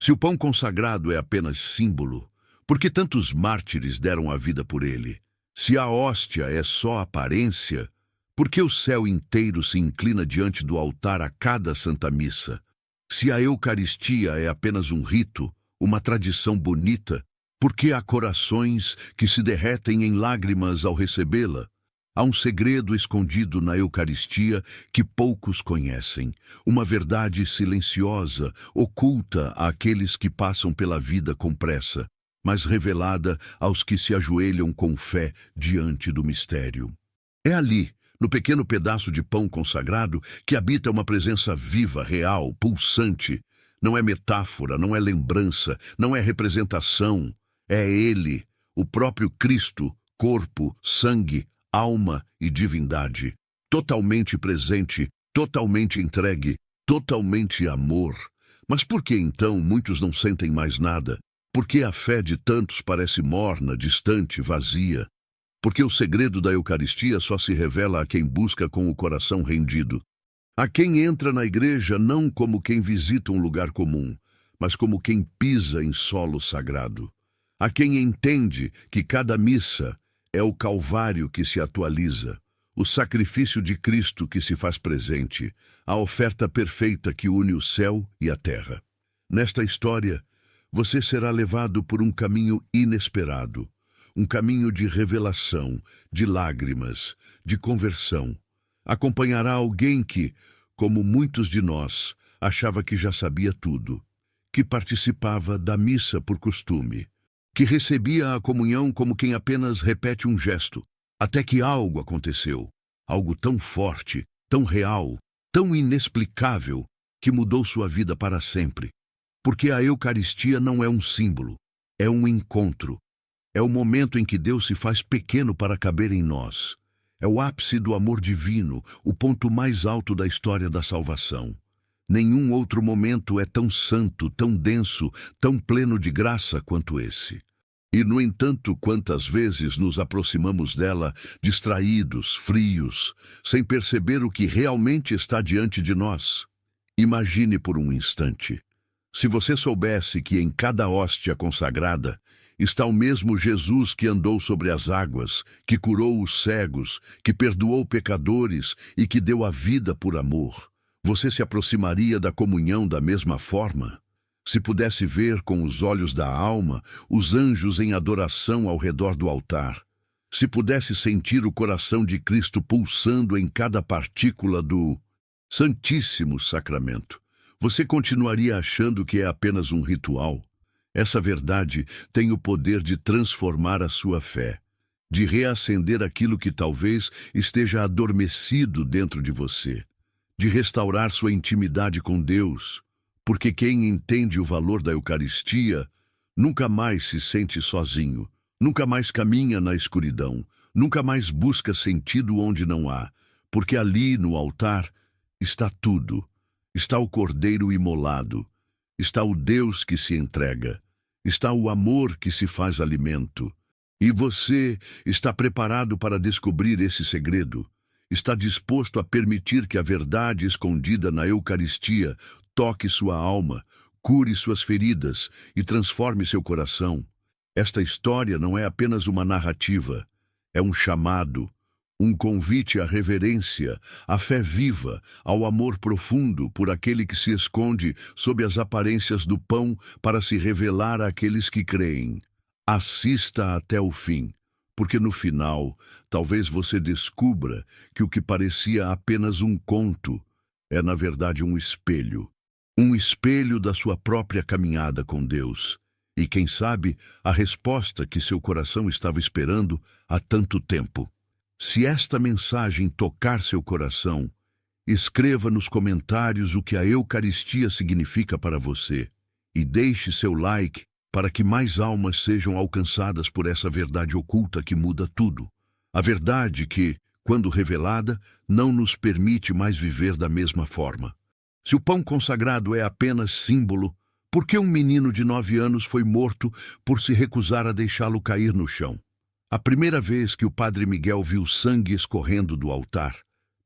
Se o pão consagrado é apenas símbolo, por que tantos mártires deram a vida por ele? Se a hóstia é só aparência, por que o céu inteiro se inclina diante do altar a cada Santa Missa? Se a Eucaristia é apenas um rito, uma tradição bonita, por que há corações que se derretem em lágrimas ao recebê-la? Há um segredo escondido na Eucaristia que poucos conhecem, uma verdade silenciosa, oculta àqueles que passam pela vida com pressa, mas revelada aos que se ajoelham com fé diante do mistério. É ali, no pequeno pedaço de pão consagrado, que habita uma presença viva, real, pulsante. Não é metáfora, não é lembrança, não é representação. É Ele, o próprio Cristo, corpo, sangue, alma e divindade. Totalmente presente, totalmente entregue, totalmente amor. Mas por que então muitos não sentem mais nada? Por que a fé de tantos parece morna, distante, vazia? Porque o segredo da Eucaristia só se revela a quem busca com o coração rendido. A quem entra na igreja não como quem visita um lugar comum, mas como quem pisa em solo sagrado. A quem entende que cada missa é o Calvário que se atualiza, o sacrifício de Cristo que se faz presente, a oferta perfeita que une o céu e a terra. Nesta história, você será levado por um caminho inesperado, um caminho de revelação, de lágrimas, de conversão. Acompanhará alguém que, como muitos de nós, achava que já sabia tudo, que participava da missa por costume, que recebia a comunhão como quem apenas repete um gesto, até que algo aconteceu, algo tão forte, tão real, tão inexplicável, que mudou sua vida para sempre. Porque a Eucaristia não é um símbolo, é um encontro. É o momento em que Deus se faz pequeno para caber em nós. É o ápice do amor divino, o ponto mais alto da história da salvação. Nenhum outro momento é tão santo, tão denso, tão pleno de graça quanto esse. E, no entanto, quantas vezes nos aproximamos dela distraídos, frios, sem perceber o que realmente está diante de nós? Imagine por um instante. Se você soubesse que em cada hóstia consagrada está o mesmo Jesus que andou sobre as águas, que curou os cegos, que perdoou pecadores e que deu a vida por amor, você se aproximaria da comunhão da mesma forma? Se pudesse ver com os olhos da alma os anjos em adoração ao redor do altar, se pudesse sentir o coração de Cristo pulsando em cada partícula do Santíssimo Sacramento, você continuaria achando que é apenas um ritual? Essa verdade tem o poder de transformar a sua fé, de reacender aquilo que talvez esteja adormecido dentro de você, de restaurar sua intimidade com Deus, porque quem entende o valor da Eucaristia nunca mais se sente sozinho, nunca mais caminha na escuridão, nunca mais busca sentido onde não há, porque ali no altar está tudo, está o Cordeiro imolado, está o Deus que se entrega, está o amor que se faz alimento. E você está preparado para descobrir esse segredo? Está disposto a permitir que a verdade escondida na Eucaristia toque sua alma, cure suas feridas e transforme seu coração? Esta história não é apenas uma narrativa, é um chamado, um convite à reverência, à fé viva, ao amor profundo por aquele que se esconde sob as aparências do pão para se revelar àqueles que creem. Assista até o fim, porque no final, talvez você descubra que o que parecia apenas um conto é, na verdade, um espelho da sua própria caminhada com Deus. E, quem sabe, a resposta que seu coração estava esperando há tanto tempo. Se esta mensagem tocar seu coração, escreva nos comentários o que a Eucaristia significa para você e deixe seu like para que mais almas sejam alcançadas por essa verdade oculta que muda tudo. A verdade que, quando revelada, não nos permite mais viver da mesma forma. Se o pão consagrado é apenas símbolo, por que um menino de 9 anos foi morto por se recusar a deixá-lo cair no chão? A primeira vez que o padre Miguel viu sangue escorrendo do altar,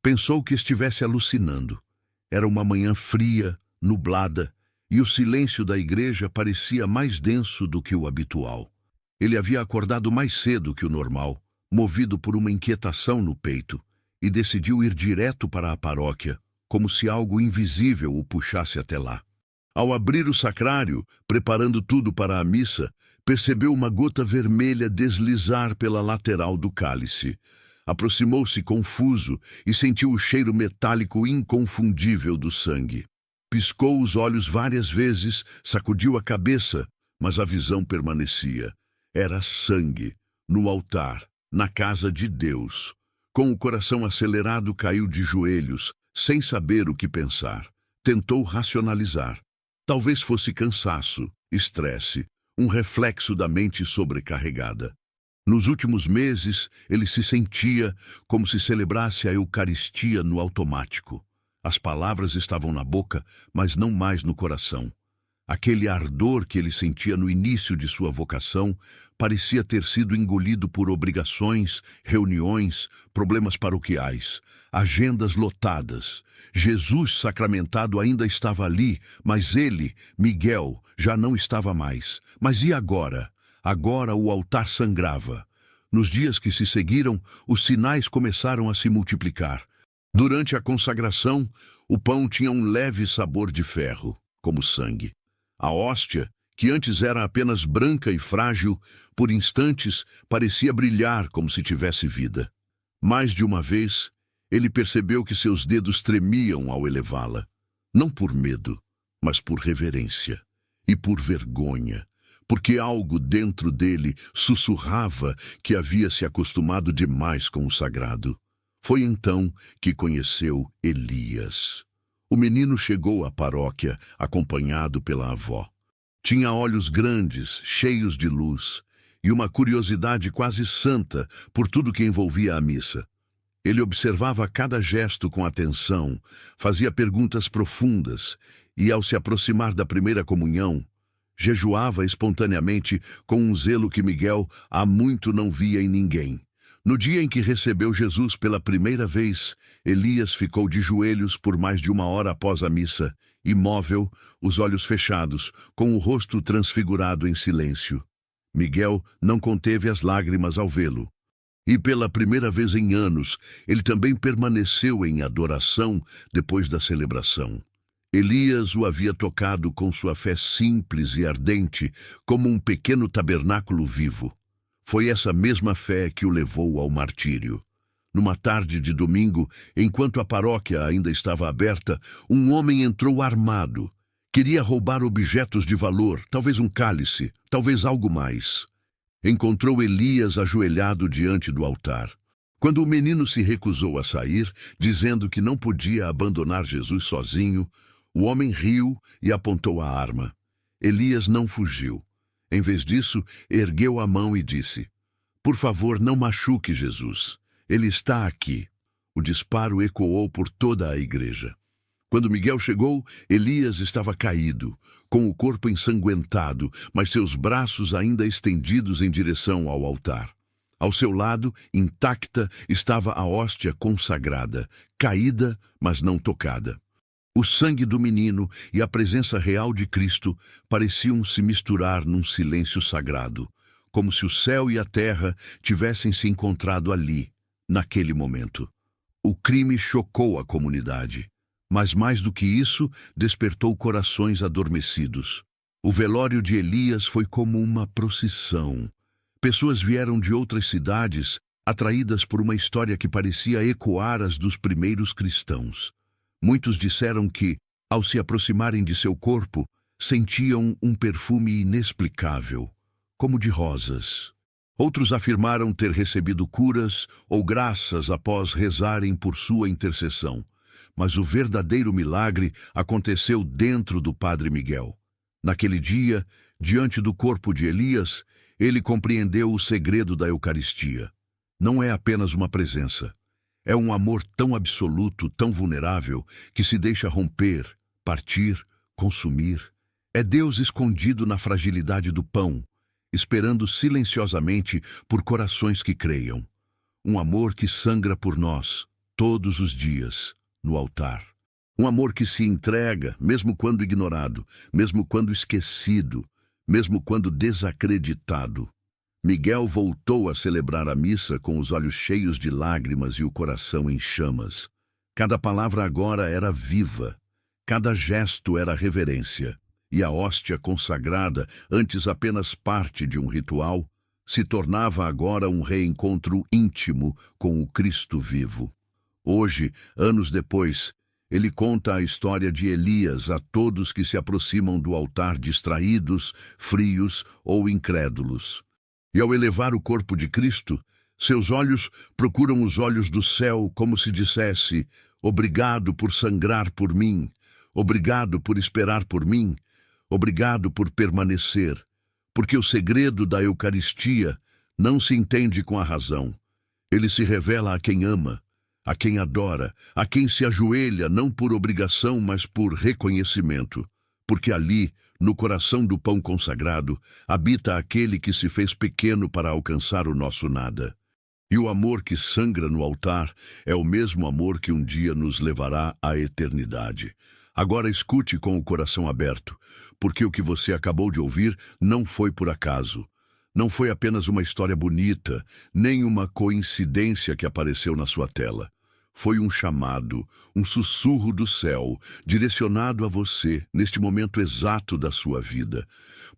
pensou que estivesse alucinando. Era uma manhã fria, nublada, e o silêncio da igreja parecia mais denso do que o habitual. Ele havia acordado mais cedo que o normal, movido por uma inquietação no peito, e decidiu ir direto para a paróquia, como se algo invisível o puxasse até lá. Ao abrir o sacrário, preparando tudo para a missa, percebeu uma gota vermelha deslizar pela lateral do cálice. Aproximou-se confuso e sentiu o cheiro metálico inconfundível do sangue. Piscou os olhos várias vezes, sacudiu a cabeça, mas a visão permanecia. Era sangue, no altar, na casa de Deus. Com o coração acelerado, caiu de joelhos, sem saber o que pensar. Tentou racionalizar. Talvez fosse cansaço, estresse, um reflexo da mente sobrecarregada. Nos últimos meses, ele se sentia como se celebrasse a Eucaristia no automático. As palavras estavam na boca, mas não mais no coração. Aquele ardor que ele sentia no início de sua vocação parecia ter sido engolido por obrigações, reuniões, problemas paroquiais, agendas lotadas. Jesus sacramentado ainda estava ali, mas ele, Miguel, já não estava mais. Mas e agora? Agora o altar sangrava. Nos dias que se seguiram, os sinais começaram a se multiplicar. Durante a consagração, o pão tinha um leve sabor de ferro, como sangue. A hóstia, que antes era apenas branca e frágil, por instantes parecia brilhar como se tivesse vida. Mais de uma vez, ele percebeu que seus dedos tremiam ao elevá-la. Não por medo, mas por reverência e por vergonha, porque algo dentro dele sussurrava que havia se acostumado demais com o sagrado. Foi então que conheceu Elias. O menino chegou à paróquia, acompanhado pela avó. Tinha olhos grandes, cheios de luz, e uma curiosidade quase santa por tudo que envolvia a missa. Ele observava cada gesto com atenção, fazia perguntas profundas, e ao se aproximar da primeira comunhão, jejuava espontaneamente com um zelo que Miguel há muito não via em ninguém. No dia em que recebeu Jesus pela primeira vez, Elias ficou de joelhos por mais de 1 hora após a missa, imóvel, os olhos fechados, com o rosto transfigurado em silêncio. Miguel não conteve as lágrimas ao vê-lo. E pela primeira vez em anos, ele também permaneceu em adoração depois da celebração. Elias o havia tocado com sua fé simples e ardente, como um pequeno tabernáculo vivo. Foi essa mesma fé que o levou ao martírio. Numa tarde de domingo, enquanto a paróquia ainda estava aberta, um homem entrou armado. Queria roubar objetos de valor, talvez um cálice, talvez algo mais. Encontrou Elias ajoelhado diante do altar. Quando o menino se recusou a sair, dizendo que não podia abandonar Jesus sozinho, o homem riu e apontou a arma. Elias não fugiu. Em vez disso, ergueu a mão e disse: "Por favor, não machuque Jesus. Ele está aqui." O disparo ecoou por toda a igreja. Quando Miguel chegou, Elias estava caído, com o corpo ensanguentado, mas seus braços ainda estendidos em direção ao altar. Ao seu lado, intacta, estava a hóstia consagrada, caída, mas não tocada. O sangue do menino e a presença real de Cristo pareciam se misturar num silêncio sagrado, como se o céu e a terra tivessem se encontrado ali, naquele momento. O crime chocou a comunidade, mas mais do que isso, despertou corações adormecidos. O velório de Elias foi como uma procissão. Pessoas vieram de outras cidades, atraídas por uma história que parecia ecoar as dos primeiros cristãos. Muitos disseram que, ao se aproximarem de seu corpo, sentiam um perfume inexplicável, como de rosas. Outros afirmaram ter recebido curas ou graças após rezarem por sua intercessão. Mas o verdadeiro milagre aconteceu dentro do Padre Miguel. Naquele dia, diante do corpo de Elias, ele compreendeu o segredo da Eucaristia. Não é apenas uma presença. É um amor tão absoluto, tão vulnerável, que se deixa romper, partir, consumir. É Deus escondido na fragilidade do pão, esperando silenciosamente por corações que creiam. Um amor que sangra por nós, todos os dias, no altar. Um amor que se entrega, mesmo quando ignorado, mesmo quando esquecido, mesmo quando desacreditado. Miguel voltou a celebrar a missa com os olhos cheios de lágrimas e o coração em chamas. Cada palavra agora era viva, cada gesto era reverência, e a hóstia consagrada, antes apenas parte de um ritual, se tornava agora um reencontro íntimo com o Cristo vivo. Hoje, anos depois, ele conta a história de Elias a todos que se aproximam do altar distraídos, frios ou incrédulos. E ao elevar o corpo de Cristo, seus olhos procuram os olhos do céu como se dissesse: obrigado por sangrar por mim, obrigado por esperar por mim, obrigado por permanecer, porque o segredo da Eucaristia não se entende com a razão. Ele se revela a quem ama, a quem adora, a quem se ajoelha não por obrigação, mas por reconhecimento, porque ali, no coração do pão consagrado, habita aquele que se fez pequeno para alcançar o nosso nada. E o amor que sangra no altar é o mesmo amor que um dia nos levará à eternidade. Agora escute com o coração aberto, porque o que você acabou de ouvir não foi por acaso. Não foi apenas uma história bonita, nem uma coincidência que apareceu na sua tela. Foi um chamado, um sussurro do céu, direcionado a você neste momento exato da sua vida.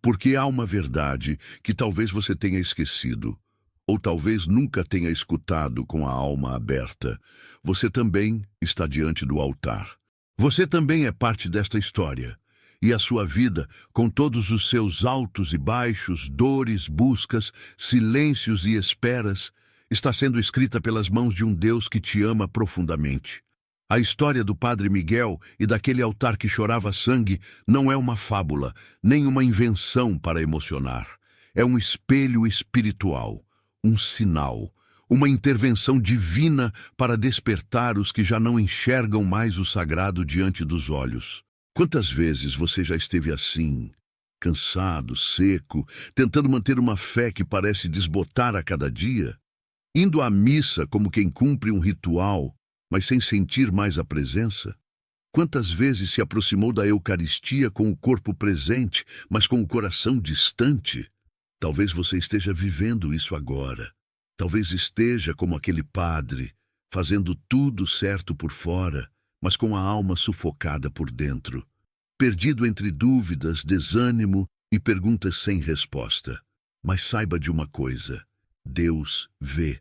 Porque há uma verdade que talvez você tenha esquecido, ou talvez nunca tenha escutado com a alma aberta. Você também está diante do altar. Você também é parte desta história. E a sua vida, com todos os seus altos e baixos, dores, buscas, silêncios e esperas, está sendo escrita pelas mãos de um Deus que te ama profundamente. A história do Padre Miguel e daquele altar que chorava sangue não é uma fábula, nem uma invenção para emocionar. É um espelho espiritual, um sinal, uma intervenção divina para despertar os que já não enxergam mais o sagrado diante dos olhos. Quantas vezes você já esteve assim, cansado, seco, tentando manter uma fé que parece desbotar a cada dia? Indo à missa como quem cumpre um ritual, mas sem sentir mais a presença? Quantas vezes se aproximou da Eucaristia com o corpo presente, mas com o coração distante? Talvez você esteja vivendo isso agora. Talvez esteja como aquele padre, fazendo tudo certo por fora, mas com a alma sufocada por dentro, perdido entre dúvidas, desânimo e perguntas sem resposta. Mas saiba de uma coisa: Deus vê,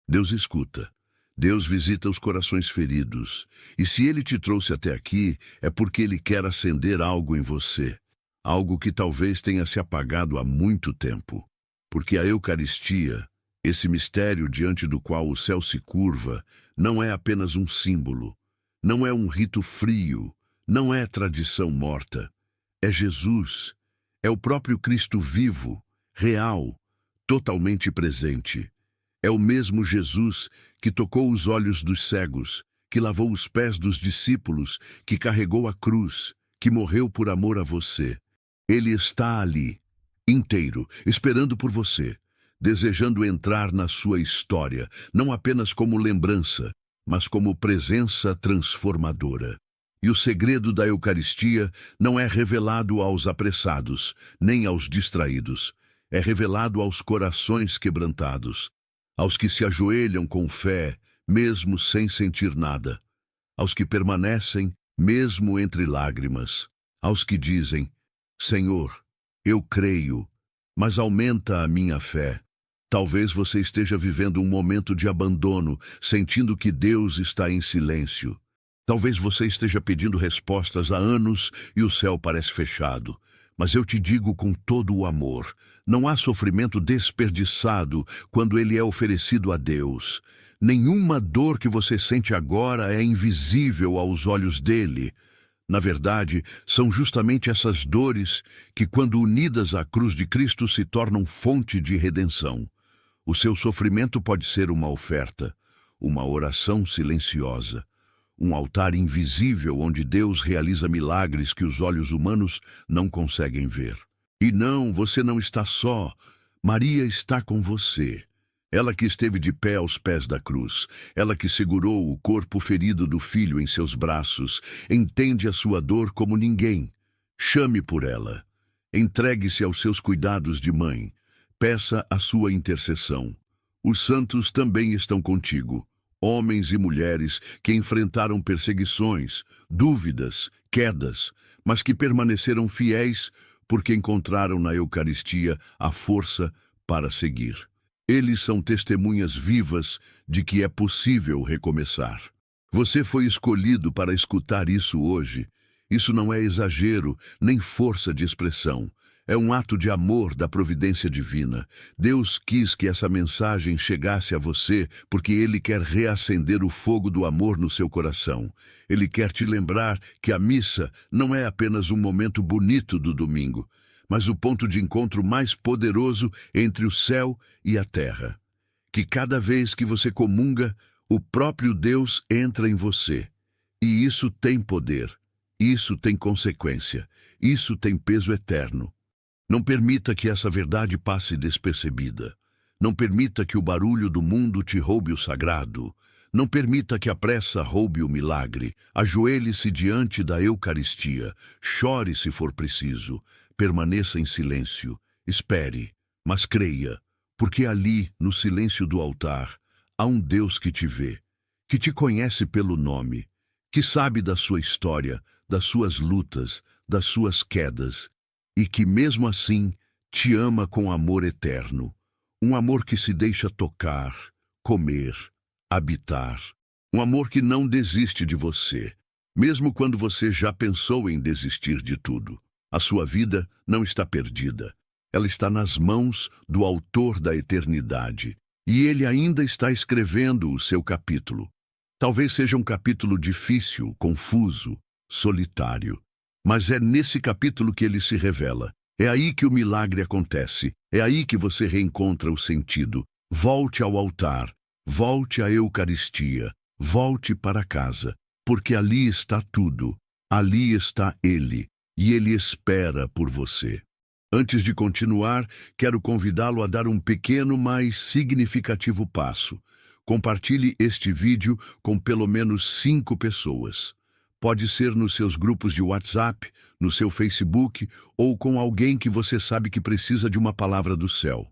Deus escuta, Deus visita os corações feridos, e se Ele te trouxe até aqui, é porque Ele quer acender algo em você, algo que talvez tenha se apagado há muito tempo. Porque a Eucaristia, esse mistério diante do qual o céu se curva, não é apenas um símbolo, não é um rito frio, não é tradição morta. É Jesus, é o próprio Cristo vivo, real, totalmente presente. É o mesmo Jesus que tocou os olhos dos cegos, que lavou os pés dos discípulos, que carregou a cruz, que morreu por amor a você. Ele está ali, inteiro, esperando por você, desejando entrar na sua história, não apenas como lembrança, mas como presença transformadora. E o segredo da Eucaristia não é revelado aos apressados, nem aos distraídos. É revelado aos corações quebrantados, aos que se ajoelham com fé, mesmo sem sentir nada, aos que permanecem, mesmo entre lágrimas, aos que dizem: Senhor, eu creio, mas aumenta a minha fé. Talvez você esteja vivendo um momento de abandono, sentindo que Deus está em silêncio. Talvez você esteja pedindo respostas há anos e o céu parece fechado. Mas eu te digo com todo o amor, não há sofrimento desperdiçado quando ele é oferecido a Deus. Nenhuma dor que você sente agora é invisível aos olhos dele. Na verdade, são justamente essas dores que, quando unidas à cruz de Cristo, se tornam fonte de redenção. O seu sofrimento pode ser uma oferta, uma oração silenciosa, um altar invisível onde Deus realiza milagres que os olhos humanos não conseguem ver. E não, você não está só. Maria está com você. Ela que esteve de pé aos pés da cruz, ela que segurou o corpo ferido do filho em seus braços, entende a sua dor como ninguém. Chame por ela. Entregue-se aos seus cuidados de mãe. Peça a sua intercessão. Os santos também estão contigo, homens e mulheres que enfrentaram perseguições, dúvidas, quedas, mas que permaneceram fiéis porque encontraram na Eucaristia a força para seguir. Eles são testemunhas vivas de que é possível recomeçar. Você foi escolhido para escutar isso hoje. Isso não é exagero, nem força de expressão. É um ato de amor da providência divina. Deus quis que essa mensagem chegasse a você porque Ele quer reacender o fogo do amor no seu coração. Ele quer te lembrar que a missa não é apenas um momento bonito do domingo, mas o ponto de encontro mais poderoso entre o céu e a terra. Que cada vez que você comunga, o próprio Deus entra em você. E isso tem poder, isso tem consequência, isso tem peso eterno. Não permita que essa verdade passe despercebida. Não permita que o barulho do mundo te roube o sagrado. Não permita que a pressa roube o milagre. Ajoelhe-se diante da Eucaristia. Chore se for preciso. Permaneça em silêncio. Espere, mas creia, porque ali, no silêncio do altar, há um Deus que te vê, que te conhece pelo nome, que sabe da sua história, das suas lutas, das suas quedas, e que mesmo assim te ama com amor eterno, um amor que se deixa tocar, comer, habitar, um amor que não desiste de você, mesmo quando você já pensou em desistir de tudo. A sua vida não está perdida, ela está nas mãos do Autor da eternidade, e Ele ainda está escrevendo o seu capítulo. Talvez seja um capítulo difícil, confuso, solitário. Mas é nesse capítulo que ele se revela. É aí que o milagre acontece. É aí que você reencontra o sentido. Volte ao altar. Volte à Eucaristia. Volte para casa. Porque ali está tudo. Ali está Ele. E Ele espera por você. Antes de continuar, quero convidá-lo a dar um pequeno, mas significativo passo. Compartilhe este vídeo com pelo menos 5 pessoas. Pode ser nos seus grupos de WhatsApp, no seu Facebook ou com alguém que você sabe que precisa de uma palavra do céu.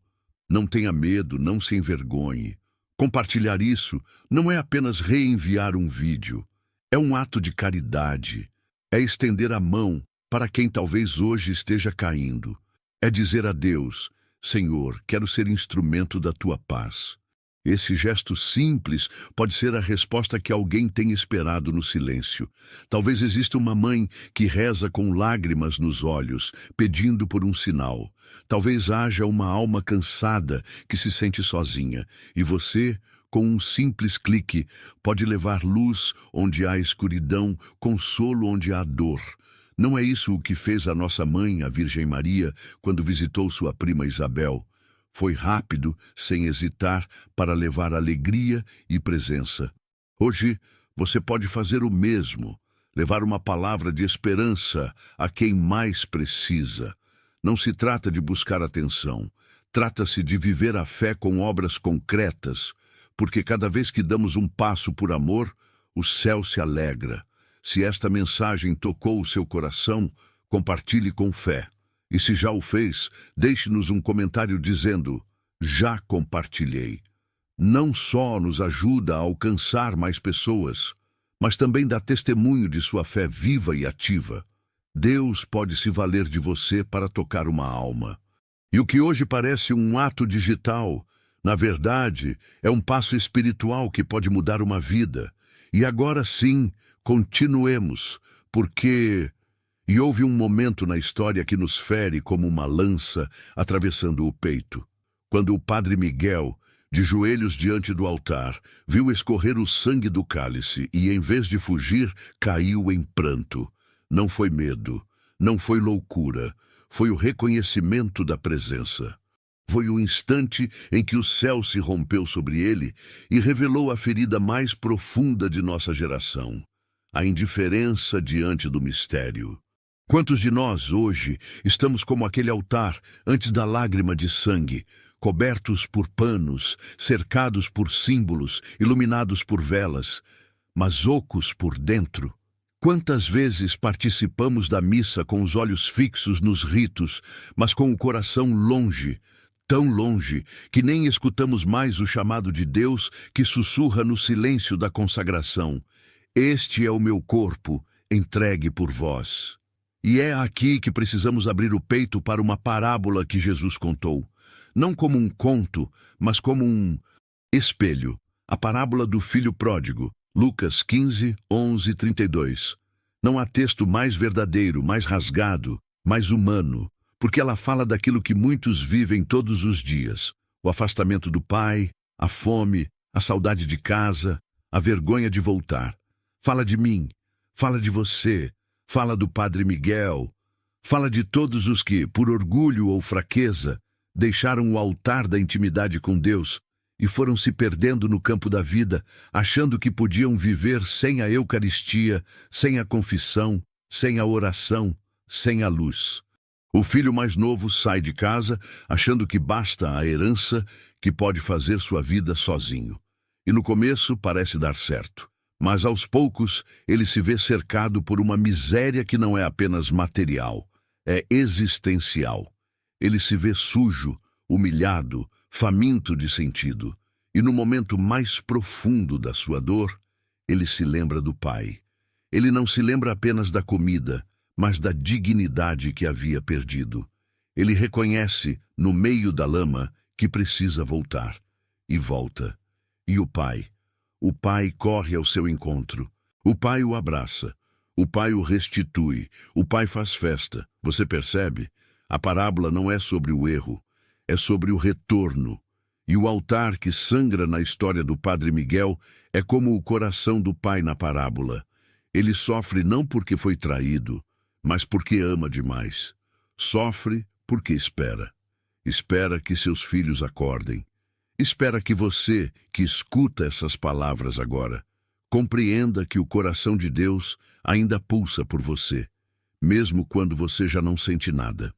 Não tenha medo, não se envergonhe. Compartilhar isso não é apenas reenviar um vídeo. É um ato de caridade. É estender a mão para quem talvez hoje esteja caindo. É dizer a Deus: Senhor, quero ser instrumento da Tua paz. Esse gesto simples pode ser a resposta que alguém tem esperado no silêncio. Talvez exista uma mãe que reza com lágrimas nos olhos, pedindo por um sinal. Talvez haja uma alma cansada que se sente sozinha. E você, com um simples clique, pode levar luz onde há escuridão, consolo onde há dor. Não é isso o que fez a nossa mãe, a Virgem Maria, quando visitou sua prima Isabel? Foi rápido, sem hesitar, para levar alegria e presença. Hoje, você pode fazer o mesmo, levar uma palavra de esperança a quem mais precisa. Não se trata de buscar atenção, trata-se de viver a fé com obras concretas, porque cada vez que damos um passo por amor, o céu se alegra. Se esta mensagem tocou o seu coração, compartilhe com fé. E se já o fez, deixe-nos um comentário dizendo: já compartilhei. Não só nos ajuda a alcançar mais pessoas, mas também dá testemunho de sua fé viva e ativa. Deus pode se valer de você para tocar uma alma. E o que hoje parece um ato digital, na verdade, é um passo espiritual que pode mudar uma vida. E agora sim, continuemos, porque... E houve um momento na história que nos fere como uma lança atravessando o peito. Quando o padre Miguel, de joelhos diante do altar, viu escorrer o sangue do cálice e, em vez de fugir, caiu em pranto. Não foi medo, não foi loucura, foi o reconhecimento da presença. Foi o instante em que o céu se rompeu sobre ele e revelou a ferida mais profunda de nossa geração, a indiferença diante do mistério. Quantos de nós, hoje, estamos como aquele altar, antes da lágrima de sangue, cobertos por panos, cercados por símbolos, iluminados por velas, mas ocos por dentro. Quantas vezes participamos da missa com os olhos fixos nos ritos, mas com o coração longe, tão longe, que nem escutamos mais o chamado de Deus que sussurra no silêncio da consagração: "Este é o meu corpo, entregue por vós." E é aqui que precisamos abrir o peito para uma parábola que Jesus contou, não como um conto, mas como um espelho. A parábola do filho pródigo, Lucas 15, 11 e 32. Não há texto mais verdadeiro, mais rasgado, mais humano, porque ela fala daquilo que muitos vivem todos os dias: o afastamento do pai, a fome, a saudade de casa, a vergonha de voltar. Fala de mim, fala de você, fala do Padre Miguel, fala de todos os que, por orgulho ou fraqueza, deixaram o altar da intimidade com Deus e foram se perdendo no campo da vida, achando que podiam viver sem a Eucaristia, sem a confissão, sem a oração, sem a luz. O filho mais novo sai de casa achando que basta a herança, que pode fazer sua vida sozinho. E no começo parece dar certo, mas aos poucos ele se vê cercado por uma miséria que não é apenas material, é existencial. Ele se vê sujo, humilhado, faminto de sentido, e no momento mais profundo da sua dor, ele se lembra do pai. Ele não se lembra apenas da comida, mas da dignidade que havia perdido. Ele reconhece, no meio da lama, que precisa voltar. E volta. E o pai corre ao seu encontro. O pai o abraça. O pai o restitui. O pai faz festa. Você percebe? A parábola não é sobre o erro, é sobre o retorno. E o altar que sangra na história do Padre Miguel é como o coração do pai na parábola. Ele sofre não porque foi traído, mas porque ama demais. Sofre porque espera. Espera que seus filhos acordem. Espera que você, que escuta essas palavras agora, compreenda que o coração de Deus ainda pulsa por você, mesmo quando você já não sente nada.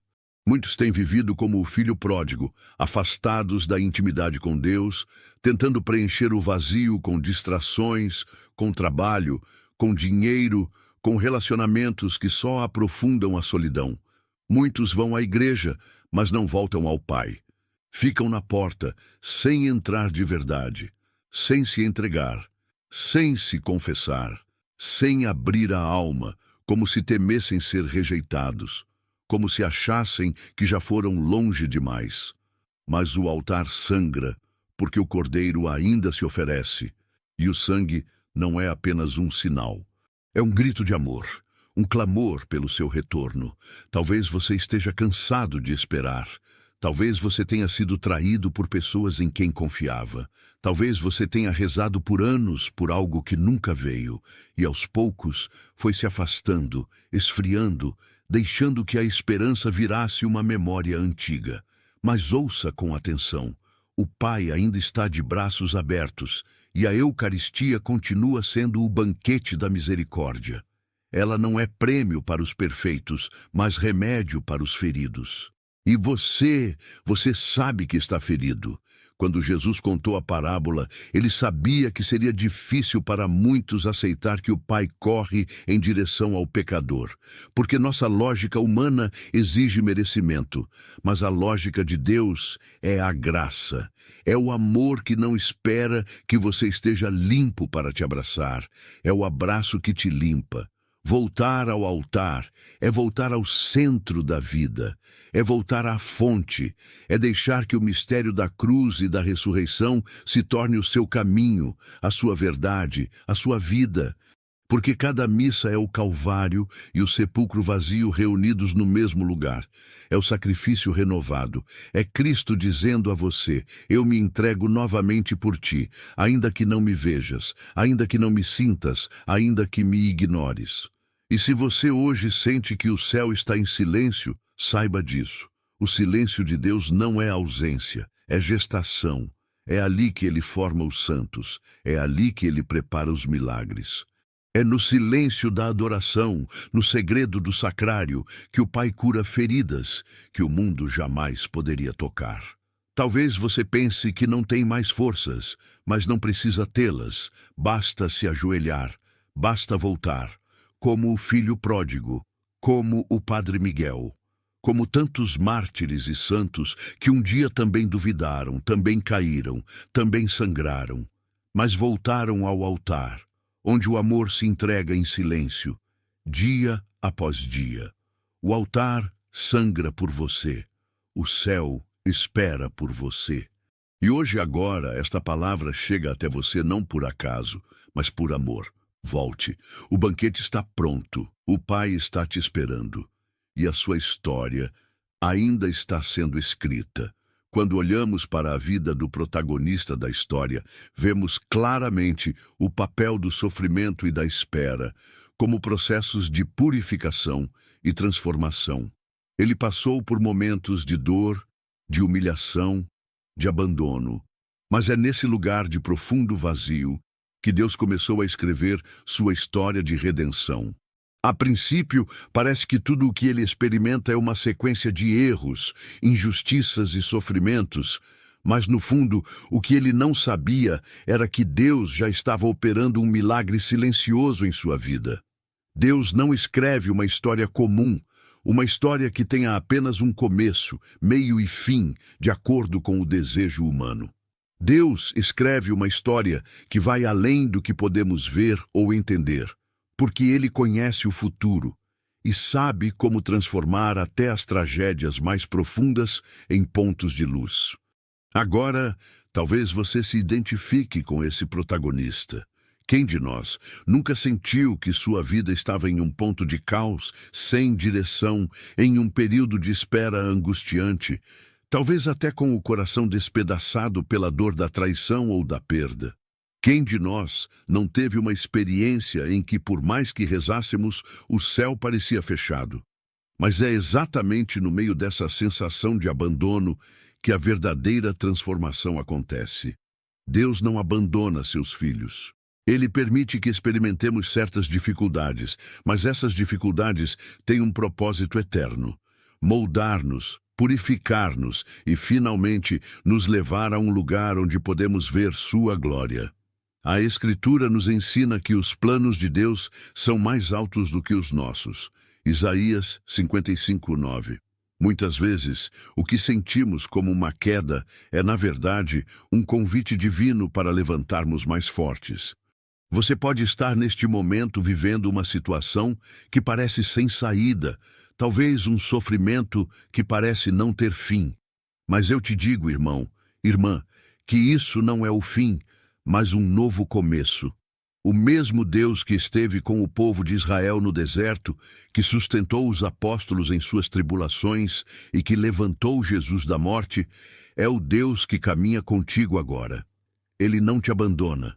Muitos têm vivido como o filho pródigo, afastados da intimidade com Deus, tentando preencher o vazio com distrações, com trabalho, com dinheiro, com relacionamentos que só aprofundam a solidão. Muitos vão à igreja, mas não voltam ao Pai. Ficam na porta, sem entrar de verdade, sem se entregar, sem se confessar, sem abrir a alma, como se temessem ser rejeitados, como se achassem que já foram longe demais. Mas o altar sangra, porque o cordeiro ainda se oferece, e o sangue não é apenas um sinal. É um grito de amor, um clamor pelo seu retorno. Talvez você esteja cansado de esperar. Talvez você tenha sido traído por pessoas em quem confiava. Talvez você tenha rezado por anos por algo que nunca veio, e aos poucos foi se afastando, esfriando, deixando que a esperança virasse uma memória antiga. Mas ouça com atenção. O Pai ainda está de braços abertos, e a Eucaristia continua sendo o banquete da misericórdia. Ela não é prêmio para os perfeitos, mas remédio para os feridos. E você sabe que está ferido. Quando Jesus contou a parábola, ele sabia que seria difícil para muitos aceitar que o Pai corre em direção ao pecador, porque nossa lógica humana exige merecimento, mas a lógica de Deus é a graça. É o amor que não espera que você esteja limpo para te abraçar. É o abraço que te limpa. Voltar ao altar é voltar ao centro da vida, é voltar à fonte, é deixar que o mistério da cruz e da ressurreição se torne o seu caminho, a sua verdade, a sua vida. Porque cada missa é o Calvário e o sepulcro vazio reunidos no mesmo lugar. É o sacrifício renovado. É Cristo dizendo a você: eu me entrego novamente por ti, ainda que não me vejas, ainda que não me sintas, ainda que me ignores. E se você hoje sente que o céu está em silêncio, saiba disso. O silêncio de Deus não é ausência, é gestação. É ali que ele forma os santos, é ali que ele prepara os milagres. É no silêncio da adoração, no segredo do sacrário, que o Pai cura feridas que o mundo jamais poderia tocar. Talvez você pense que não tem mais forças, mas não precisa tê-las. Basta se ajoelhar, basta voltar, como o filho pródigo, como o Padre Miguel, como tantos mártires e santos que um dia também duvidaram, também caíram, também sangraram, mas voltaram ao altar, onde o amor se entrega em silêncio, dia após dia. O altar sangra por você, o céu espera por você. E hoje agora esta palavra chega até você não por acaso, mas por amor. Volte, o banquete está pronto, o Pai está te esperando. E a sua história ainda está sendo escrita. Quando olhamos para a vida do protagonista da história, vemos claramente o papel do sofrimento e da espera, como processos de purificação e transformação. Ele passou por momentos de dor, de humilhação, de abandono. Mas é nesse lugar de profundo vazio que Deus começou a escrever sua história de redenção. A princípio, parece que tudo o que ele experimenta é uma sequência de erros, injustiças e sofrimentos, mas no fundo, o que ele não sabia era que Deus já estava operando um milagre silencioso em sua vida. Deus não escreve uma história comum, uma história que tenha apenas um começo, meio e fim, de acordo com o desejo humano. Deus escreve uma história que vai além do que podemos ver ou entender, porque Ele conhece o futuro e sabe como transformar até as tragédias mais profundas em pontos de luz. Agora, talvez você se identifique com esse protagonista. Quem de nós nunca sentiu que sua vida estava em um ponto de caos, sem direção, em um período de espera angustiante, talvez até com o coração despedaçado pela dor da traição ou da perda? Quem de nós não teve uma experiência em que, por mais que rezássemos, o céu parecia fechado? Mas é exatamente no meio dessa sensação de abandono que a verdadeira transformação acontece. Deus não abandona seus filhos. Ele permite que experimentemos certas dificuldades, mas essas dificuldades têm um propósito eterno: moldar-nos, purificar-nos e, finalmente, nos levar a um lugar onde podemos ver sua glória. A Escritura nos ensina que os planos de Deus são mais altos do que os nossos. Isaías 55:9. Muitas vezes, o que sentimos como uma queda é, na verdade, um convite divino para levantarmos mais fortes. Você pode estar neste momento vivendo uma situação que parece sem saída, talvez um sofrimento que parece não ter fim. Mas eu te digo, irmão, irmã, que isso não é o fim, mas um novo começo. O mesmo Deus que esteve com o povo de Israel no deserto, que sustentou os apóstolos em suas tribulações e que levantou Jesus da morte, é o Deus que caminha contigo agora. Ele não te abandona.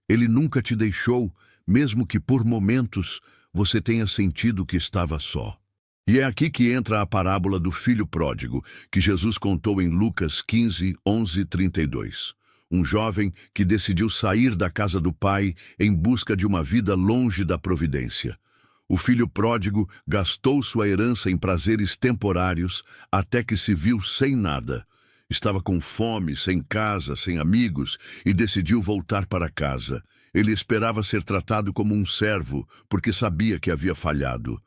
Ele nunca te deixou, mesmo que por momentos você tenha sentido que estava só. E é aqui que entra a parábola do filho pródigo, que Jesus contou em Lucas 15:11-32. Um jovem que decidiu sair da casa do pai em busca de uma vida longe da providência. O filho pródigo gastou sua herança em prazeres temporários até que se viu sem nada. Estava com fome, sem casa, sem amigos, e decidiu voltar para casa. Ele esperava ser tratado como um servo, porque sabia que havia falhado.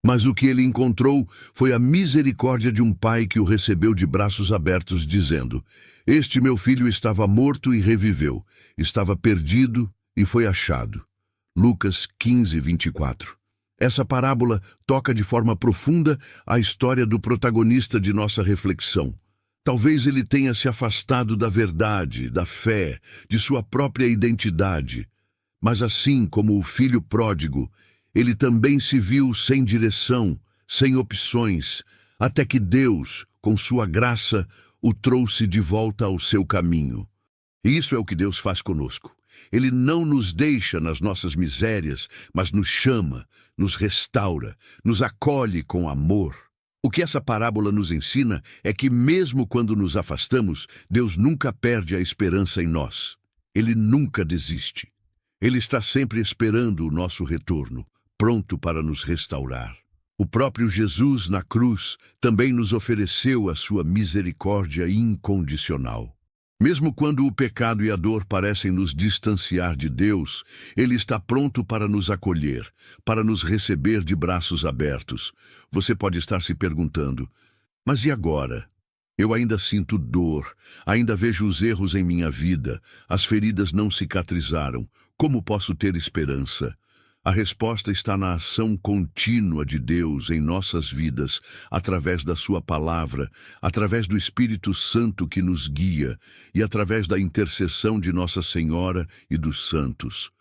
Mas o que ele encontrou foi a misericórdia de um pai que o recebeu de braços abertos, dizendo: "Este meu filho estava morto e reviveu, estava perdido e foi achado." Lucas 15:24. Essa parábola toca de forma profunda a história do protagonista de nossa reflexão. Talvez ele tenha se afastado da verdade, da fé, de sua própria identidade. Mas assim como o filho pródigo, ele também se viu sem direção, sem opções, até que Deus, com sua graça, o trouxe de volta ao seu caminho. E isso é o que Deus faz conosco. Ele não nos deixa nas nossas misérias, mas nos chama, nos restaura, nos acolhe com amor. O que essa parábola nos ensina é que mesmo quando nos afastamos, Deus nunca perde a esperança em nós. Ele nunca desiste. Ele está sempre esperando o nosso retorno, pronto para nos restaurar. O próprio Jesus, na cruz, também nos ofereceu a sua misericórdia incondicional. Mesmo quando o pecado e a dor parecem nos distanciar de Deus, Ele está pronto para nos acolher, para nos receber de braços abertos. Você pode estar se perguntando, mas e agora? Eu ainda sinto dor, ainda vejo os erros em minha vida, as feridas não cicatrizaram. Como posso ter esperança? A resposta está na ação contínua de Deus em nossas vidas, através da Sua palavra, através do Espírito Santo que nos guia e através da intercessão de Nossa Senhora e dos santos.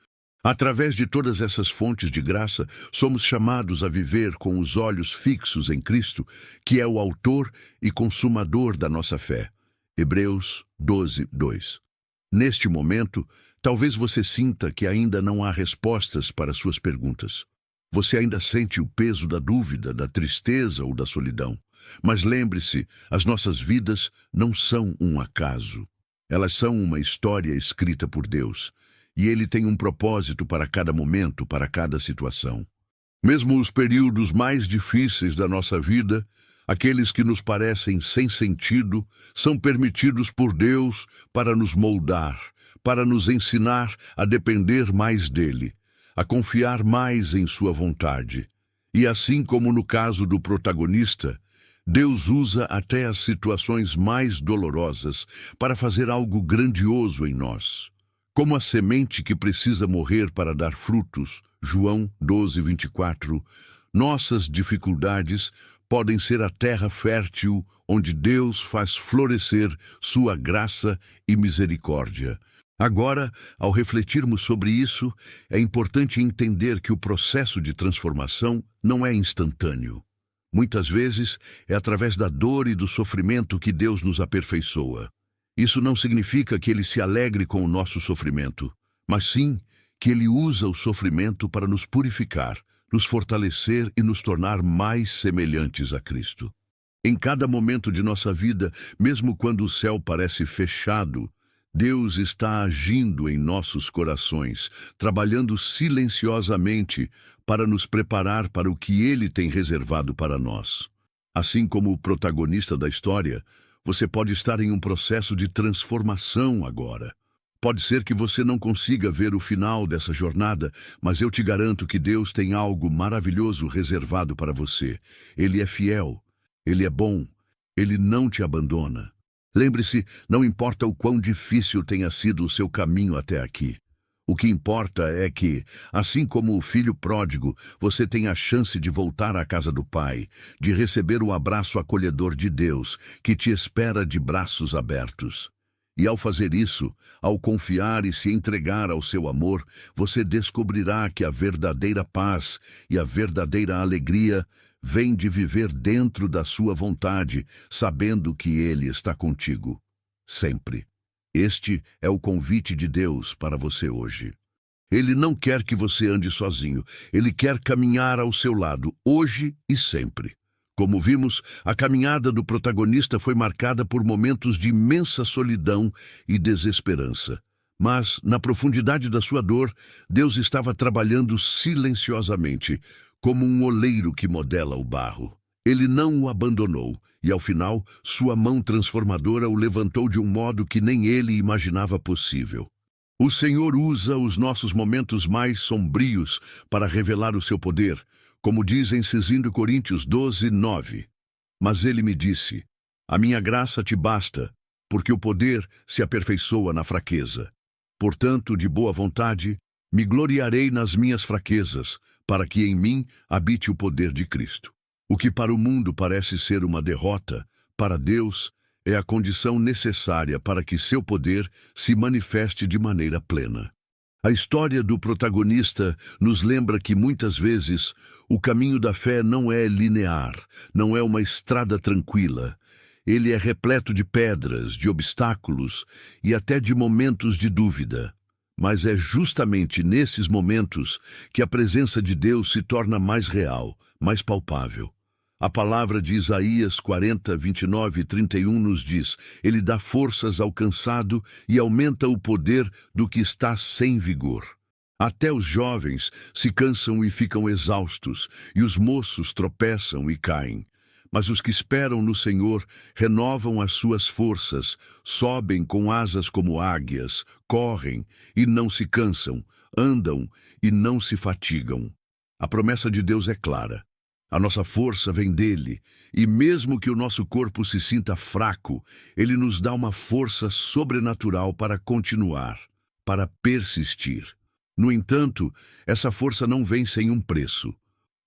Através de todas essas fontes de graça, somos chamados a viver com os olhos fixos em Cristo, que é o autor e consumador da nossa fé. Hebreus 12, 2. Neste momento, talvez você sinta que ainda não há respostas para suas perguntas. Você ainda sente o peso da dúvida, da tristeza ou da solidão. Mas lembre-se, as nossas vidas não são um acaso. Elas são uma história escrita por Deus. E Ele tem um propósito para cada momento, para cada situação. Mesmo os períodos mais difíceis da nossa vida, aqueles que nos parecem sem sentido, são permitidos por Deus para nos moldar, para nos ensinar a depender mais dEle, a confiar mais em Sua vontade. E assim como no caso do protagonista, Deus usa até as situações mais dolorosas para fazer algo grandioso em nós. Como a semente que precisa morrer para dar frutos, João 12, 24, nossas dificuldades podem ser a terra fértil onde Deus faz florescer sua graça e misericórdia. Agora, ao refletirmos sobre isso, é importante entender que o processo de transformação não é instantâneo. Muitas vezes, é através da dor e do sofrimento que Deus nos aperfeiçoa. Isso não significa que Ele se alegre com o nosso sofrimento, mas sim que Ele usa o sofrimento para nos purificar, nos fortalecer e nos tornar mais semelhantes a Cristo. Em cada momento de nossa vida, mesmo quando o céu parece fechado, Deus está agindo em nossos corações, trabalhando silenciosamente para nos preparar para o que Ele tem reservado para nós. Assim como o protagonista da história, você pode estar em um processo de transformação agora. Pode ser que você não consiga ver o final dessa jornada, mas eu te garanto que Deus tem algo maravilhoso reservado para você. Ele é fiel, Ele é bom, Ele não te abandona. Lembre-se, não importa o quão difícil tenha sido o seu caminho até aqui. O que importa é que, assim como o filho pródigo, você tem a chance de voltar à casa do Pai, de receber o abraço acolhedor de Deus, que te espera de braços abertos. E ao fazer isso, ao confiar e se entregar ao seu amor, você descobrirá que a verdadeira paz e a verdadeira alegria vem de viver dentro da sua vontade, sabendo que Ele está contigo, sempre. Este é o convite de Deus para você hoje. Ele não quer que você ande sozinho, Ele quer caminhar ao seu lado, hoje e sempre. Como vimos, a caminhada do protagonista foi marcada por momentos de imensa solidão e desesperança. Mas, na profundidade da sua dor, Deus estava trabalhando silenciosamente, como um oleiro que modela o barro. Ele não o abandonou, e ao final, sua mão transformadora o levantou de um modo que nem ele imaginava possível. O Senhor usa os nossos momentos mais sombrios para revelar o seu poder, como diz em 2 Coríntios 12, 9. Mas ele me disse, a minha graça te basta, porque o poder se aperfeiçoa na fraqueza. Portanto, de boa vontade, me gloriarei nas minhas fraquezas, para que em mim habite o poder de Cristo. O que para o mundo parece ser uma derrota, para Deus é a condição necessária para que seu poder se manifeste de maneira plena. A história do protagonista nos lembra que muitas vezes o caminho da fé não é linear, não é uma estrada tranquila. Ele é repleto de pedras, de obstáculos e até de momentos de dúvida. Mas é justamente nesses momentos que a presença de Deus se torna mais real, mais palpável. A palavra de Isaías 40, 29 e 31 nos diz, Ele dá forças ao cansado e aumenta o poder do que está sem vigor. Até os jovens se cansam e ficam exaustos, e os moços tropeçam e caem. Mas os que esperam no Senhor renovam as suas forças, sobem com asas como águias, correm e não se cansam, andam e não se fatigam. A promessa de Deus é clara. A nossa força vem dele, e mesmo que o nosso corpo se sinta fraco, ele nos dá uma força sobrenatural para continuar, para persistir. No entanto, essa força não vem sem um preço.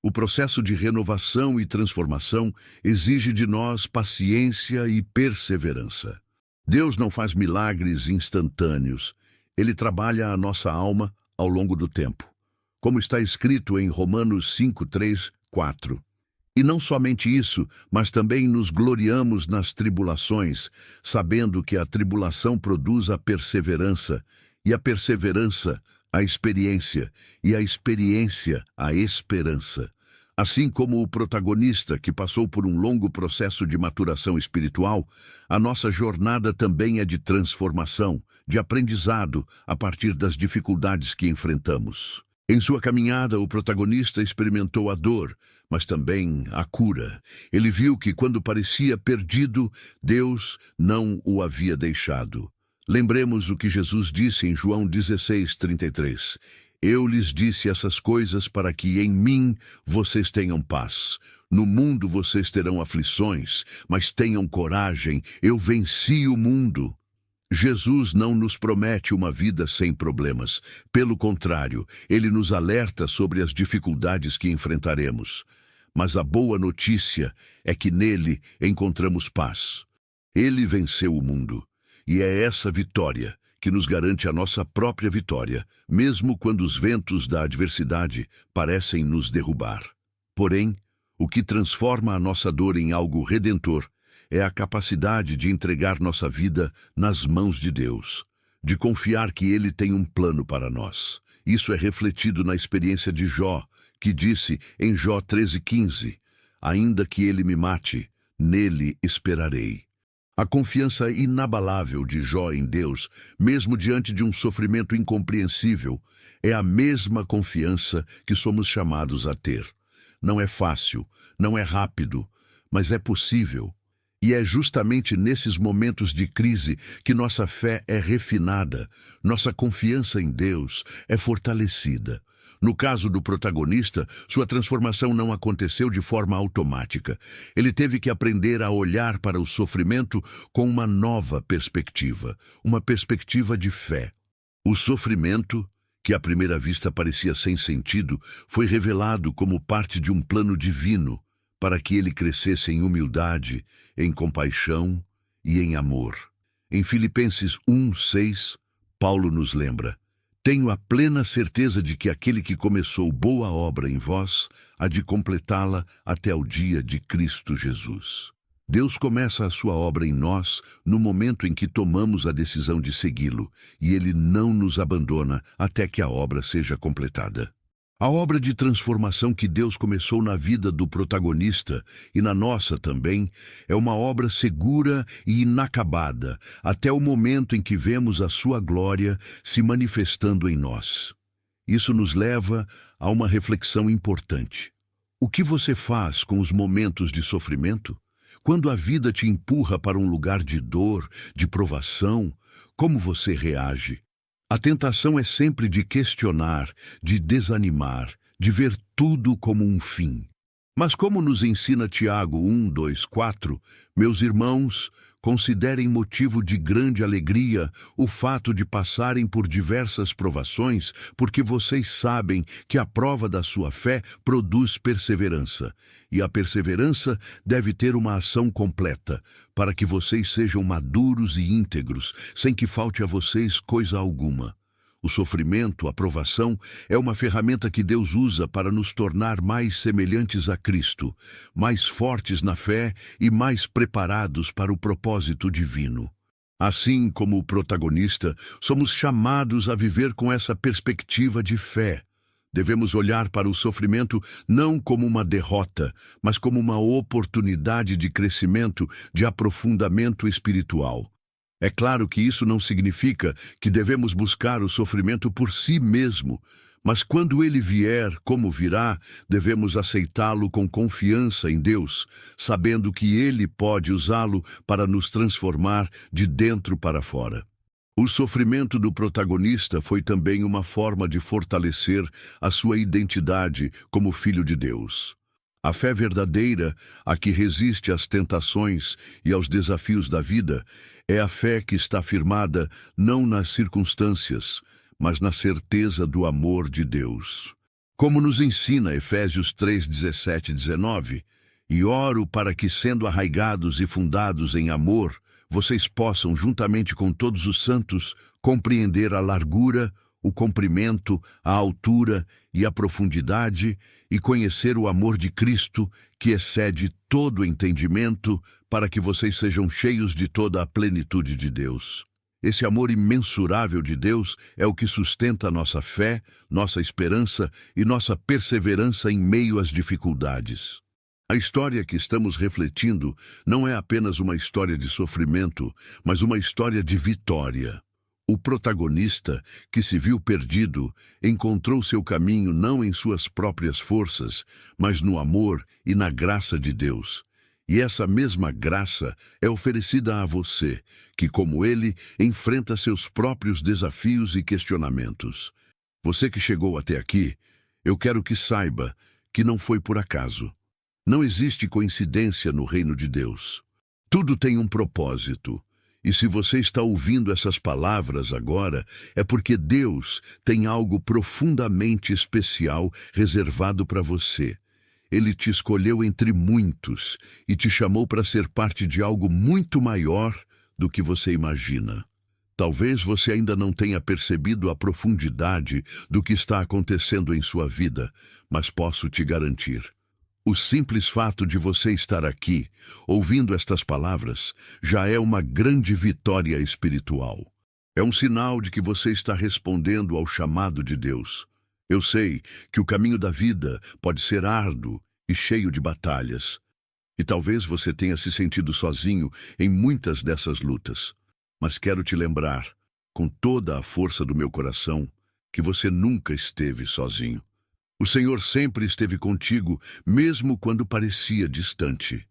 O processo de renovação e transformação exige de nós paciência e perseverança. Deus não faz milagres instantâneos. Ele trabalha a nossa alma ao longo do tempo. Como está escrito em Romanos 5, 3, 4. E não somente isso, mas também nos gloriamos nas tribulações, sabendo que a tribulação produz a perseverança, e a perseverança, a experiência, e a experiência, a esperança. Assim como o protagonista que passou por um longo processo de maturação espiritual, a nossa jornada também é de transformação, de aprendizado a partir das dificuldades que enfrentamos. Em sua caminhada, o protagonista experimentou a dor, mas também a cura. Ele viu que, quando parecia perdido, Deus não o havia deixado. Lembremos o que Jesus disse em João 16, 33. Eu lhes disse essas coisas para que em mim vocês tenham paz. No mundo vocês terão aflições, mas tenham coragem, eu venci o mundo. Jesus não nos promete uma vida sem problemas. Pelo contrário, ele nos alerta sobre as dificuldades que enfrentaremos. Mas a boa notícia é que nele encontramos paz. Ele venceu o mundo. E é essa vitória que nos garante a nossa própria vitória, mesmo quando os ventos da adversidade parecem nos derrubar. Porém, o que transforma a nossa dor em algo redentor é a capacidade de entregar nossa vida nas mãos de Deus, de confiar que Ele tem um plano para nós. Isso é refletido na experiência de Jó, que disse em Jó 13:15, ainda que ele me mate, nele esperarei. A confiança inabalável de Jó em Deus, mesmo diante de um sofrimento incompreensível, é a mesma confiança que somos chamados a ter. Não é fácil, não é rápido, mas é possível. E é justamente nesses momentos de crise que nossa fé é refinada, nossa confiança em Deus é fortalecida. No caso do protagonista, sua transformação não aconteceu de forma automática. Ele teve que aprender a olhar para o sofrimento com uma nova perspectiva, uma perspectiva de fé. O sofrimento, que à primeira vista parecia sem sentido, foi revelado como parte de um plano divino para que ele crescesse em humildade, em compaixão e em amor. Em Filipenses 1:6, Paulo nos lembra: tenho a plena certeza de que aquele que começou boa obra em vós há de completá-la até o dia de Cristo Jesus. Deus começa a sua obra em nós no momento em que tomamos a decisão de segui-lo, e Ele não nos abandona até que a obra seja completada. A obra de transformação que Deus começou na vida do protagonista e na nossa também é uma obra segura e inacabada até o momento em que vemos a sua glória se manifestando em nós. Isso nos leva a uma reflexão importante. O que você faz com os momentos de sofrimento? Quando a vida te empurra para um lugar de dor, de provação, como você reage? A tentação é sempre de questionar, de desanimar, de ver tudo como um fim. Mas como nos ensina Tiago 1:2-4, meus irmãos, considerem motivo de grande alegria o fato de passarem por diversas provações, porque vocês sabem que a prova da sua fé produz perseverança. E a perseverança deve ter uma ação completa, para que vocês sejam maduros e íntegros, sem que falte a vocês coisa alguma. O sofrimento, a provação, é uma ferramenta que Deus usa para nos tornar mais semelhantes a Cristo, mais fortes na fé e mais preparados para o propósito divino. Assim como o protagonista, somos chamados a viver com essa perspectiva de fé. Devemos olhar para o sofrimento não como uma derrota, mas como uma oportunidade de crescimento, de aprofundamento espiritual. É claro que isso não significa que devemos buscar o sofrimento por si mesmo, mas quando ele vier, como virá, devemos aceitá-lo com confiança em Deus, sabendo que ele pode usá-lo para nos transformar de dentro para fora. O sofrimento do protagonista foi também uma forma de fortalecer a sua identidade como filho de Deus. A fé verdadeira, a que resiste às tentações e aos desafios da vida, é a fé que está firmada não nas circunstâncias, mas na certeza do amor de Deus. Como nos ensina Efésios 3, 17 e 19, e oro para que, sendo arraigados e fundados em amor, vocês possam, juntamente com todos os santos, compreender a largura, o comprimento, a altura e a profundidade, e conhecer o amor de Cristo, que excede todo entendimento, para que vocês sejam cheios de toda a plenitude de Deus. Esse amor imensurável de Deus é o que sustenta nossa fé, nossa esperança e nossa perseverança em meio às dificuldades. A história que estamos refletindo não é apenas uma história de sofrimento, mas uma história de vitória. O protagonista, que se viu perdido, encontrou seu caminho não em suas próprias forças, mas no amor e na graça de Deus. E essa mesma graça é oferecida a você, que, como ele, enfrenta seus próprios desafios e questionamentos. Você que chegou até aqui, eu quero que saiba que não foi por acaso. Não existe coincidência no reino de Deus. Tudo tem um propósito. E se você está ouvindo essas palavras agora, é porque Deus tem algo profundamente especial reservado para você. Ele te escolheu entre muitos e te chamou para ser parte de algo muito maior do que você imagina. Talvez você ainda não tenha percebido a profundidade do que está acontecendo em sua vida, mas posso te garantir. O simples fato de você estar aqui, ouvindo estas palavras, já é uma grande vitória espiritual. É um sinal de que você está respondendo ao chamado de Deus. Eu sei que o caminho da vida pode ser árduo e cheio de batalhas. E talvez você tenha se sentido sozinho em muitas dessas lutas. Mas quero te lembrar, com toda a força do meu coração, que você nunca esteve sozinho. O Senhor sempre esteve contigo, mesmo quando parecia distante.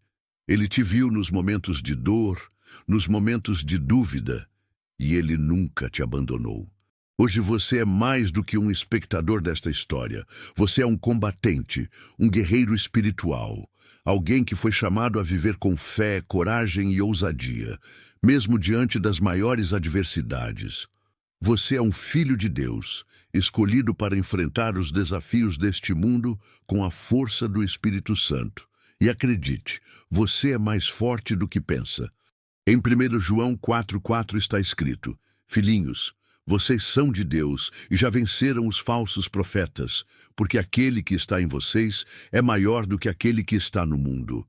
Ele te viu nos momentos de dor, nos momentos de dúvida, e Ele nunca te abandonou. Hoje você é mais do que um espectador desta história. Você é um combatente, um guerreiro espiritual, alguém que foi chamado a viver com fé, coragem e ousadia, mesmo diante das maiores adversidades. Você é um filho de Deus, escolhido para enfrentar os desafios deste mundo com a força do Espírito Santo. E acredite, você é mais forte do que pensa. Em 1 João 4,4 está escrito: Filhinhos, vocês são de Deus e já venceram os falsos profetas, porque aquele que está em vocês é maior do que aquele que está no mundo.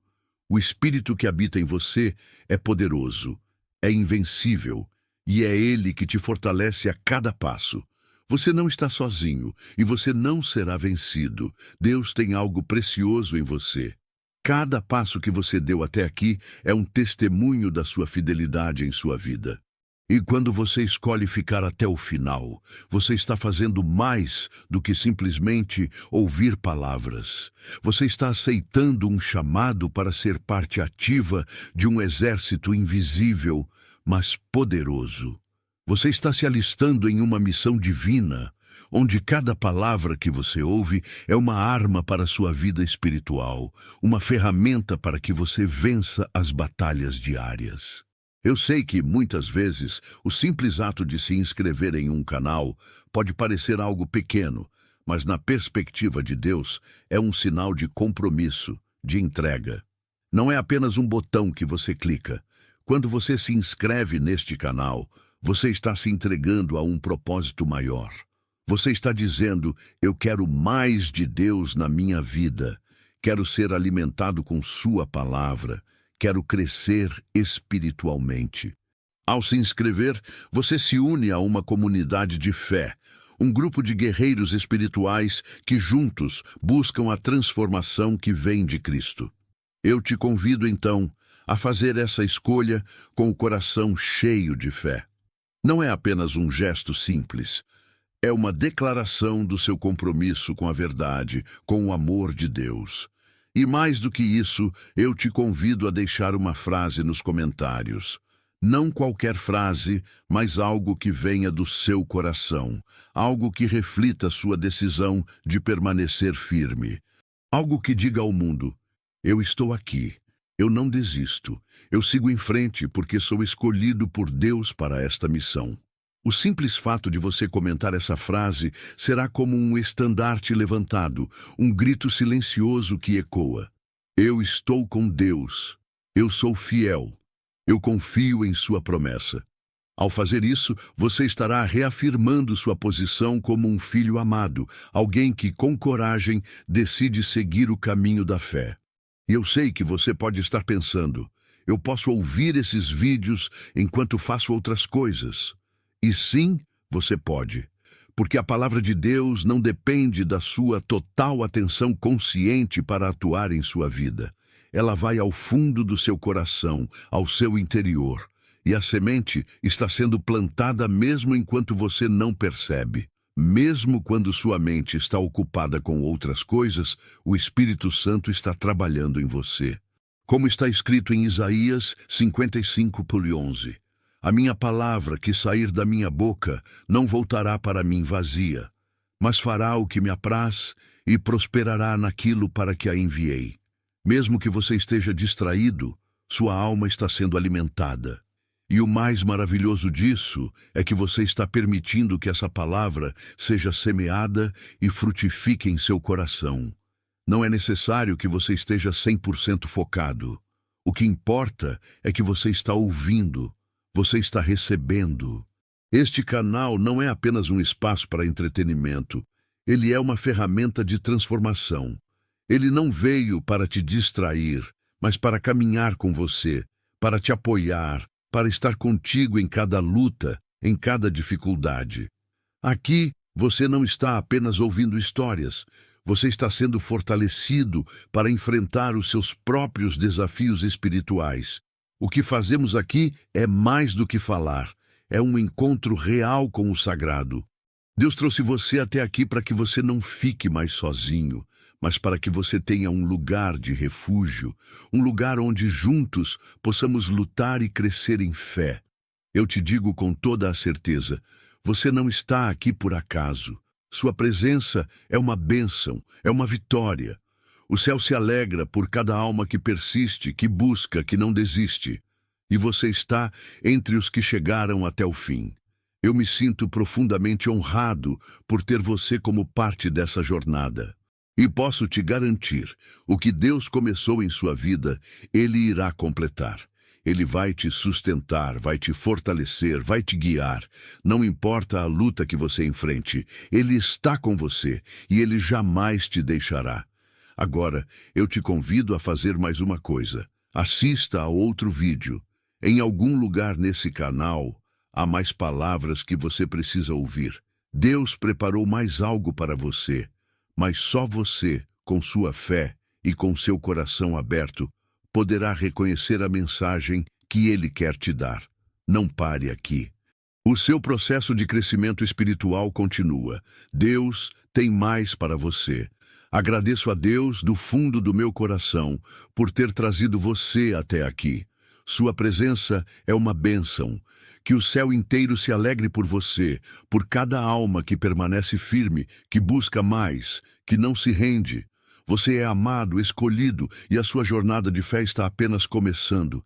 O Espírito que habita em você é poderoso, é invencível, e é Ele que te fortalece a cada passo. Você não está sozinho e você não será vencido. Deus tem algo precioso em você. Cada passo que você deu até aqui é um testemunho da sua fidelidade em sua vida. E quando você escolhe ficar até o final, você está fazendo mais do que simplesmente ouvir palavras. Você está aceitando um chamado para ser parte ativa de um exército invisível, mas poderoso. Você está se alistando em uma missão divina, onde cada palavra que você ouve é uma arma para a sua vida espiritual, uma ferramenta para que você vença as batalhas diárias. Eu sei que, muitas vezes, o simples ato de se inscrever em um canal pode parecer algo pequeno, mas na perspectiva de Deus é um sinal de compromisso, de entrega. Não é apenas um botão que você clica. Quando você se inscreve neste canal, você está se entregando a um propósito maior. Você está dizendo: eu quero mais de Deus na minha vida. Quero ser alimentado com sua palavra. Quero crescer espiritualmente. Ao se inscrever, você se une a uma comunidade de fé, um grupo de guerreiros espirituais que juntos buscam a transformação que vem de Cristo. Eu te convido, então, a fazer essa escolha com o coração cheio de fé. Não é apenas um gesto simples, é uma declaração do seu compromisso com a verdade, com o amor de Deus. E mais do que isso, eu te convido a deixar uma frase nos comentários. Não qualquer frase, mas algo que venha do seu coração, algo que reflita sua decisão de permanecer firme. Algo que diga ao mundo: eu estou aqui, eu não desisto, eu sigo em frente porque sou escolhido por Deus para esta missão. O simples fato de você comentar essa frase será como um estandarte levantado, um grito silencioso que ecoa. Eu estou com Deus, eu sou fiel, eu confio em sua promessa. Ao fazer isso, você estará reafirmando sua posição como um filho amado, alguém que, com coragem, decide seguir o caminho da fé. E eu sei que você pode estar pensando: eu posso ouvir esses vídeos enquanto faço outras coisas. E sim, você pode, porque a palavra de Deus não depende da sua total atenção consciente para atuar em sua vida. Ela vai ao fundo do seu coração, ao seu interior, e a semente está sendo plantada mesmo enquanto você não percebe. Mesmo quando sua mente está ocupada com outras coisas, o Espírito Santo está trabalhando em você. Como está escrito em Isaías 55:11. A minha palavra que sair da minha boca não voltará para mim vazia, mas fará o que me apraz e prosperará naquilo para que a enviei. Mesmo que você esteja distraído, sua alma está sendo alimentada. E o mais maravilhoso disso é que você está permitindo que essa palavra seja semeada e frutifique em seu coração. Não é necessário que você esteja 100% focado. O que importa é que você está ouvindo. Você está recebendo. Este canal não é apenas um espaço para entretenimento. Ele é uma ferramenta de transformação. Ele não veio para te distrair, mas para caminhar com você, para te apoiar, para estar contigo em cada luta, em cada dificuldade. Aqui, você não está apenas ouvindo histórias. Você está sendo fortalecido para enfrentar os seus próprios desafios espirituais. O que fazemos aqui é mais do que falar, é um encontro real com o sagrado. Deus trouxe você até aqui para que você não fique mais sozinho, mas para que você tenha um lugar de refúgio, um lugar onde juntos possamos lutar e crescer em fé. Eu te digo com toda a certeza, você não está aqui por acaso. Sua presença é uma bênção, é uma vitória. O céu se alegra por cada alma que persiste, que busca, que não desiste. E você está entre os que chegaram até o fim. Eu me sinto profundamente honrado por ter você como parte dessa jornada. E posso te garantir, o que Deus começou em sua vida, Ele irá completar. Ele vai te sustentar, vai te fortalecer, vai te guiar. Não importa a luta que você enfrente, Ele está com você e Ele jamais te deixará. Agora, eu te convido a fazer mais uma coisa. Assista a outro vídeo. Em algum lugar nesse canal, há mais palavras que você precisa ouvir. Deus preparou mais algo para você, mas só você, com sua fé e com seu coração aberto, poderá reconhecer a mensagem que Ele quer te dar. Não pare aqui. O seu processo de crescimento espiritual continua. Deus tem mais para você. Agradeço a Deus do fundo do meu coração por ter trazido você até aqui. Sua presença é uma bênção. Que o céu inteiro se alegre por você, por cada alma que permanece firme, que busca mais, que não se rende. Você é amado, escolhido, e a sua jornada de fé está apenas começando.